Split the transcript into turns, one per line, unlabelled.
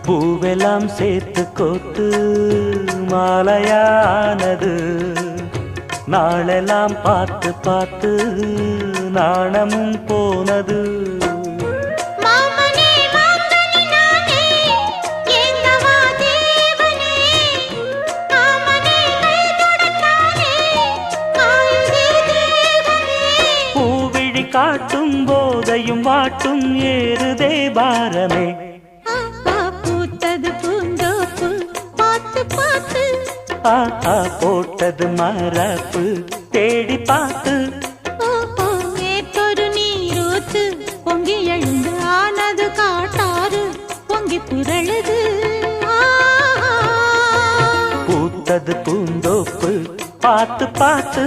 பூவெல்லாம் சேர்த்து கோத்து மாலையானது. நாளெல்லாம் பார்த்து பார்த்து நாணமும் போனது. பூவிழி காட்டும் போதையும் வாட்டும் ஏறுதே பாரமே.
பூத்தது பூந்தோப்பு பார்த்து பார்த்து
போட்டது மரப்பு தேடி பார்த்து.
ஏற்றொரு நீரூத்து பொங்கி எழுந்து ஆனது காட்டாறு பொங்கி புரழுது.
பூத்தது பூந்தோப்பு பார்த்து பார்த்து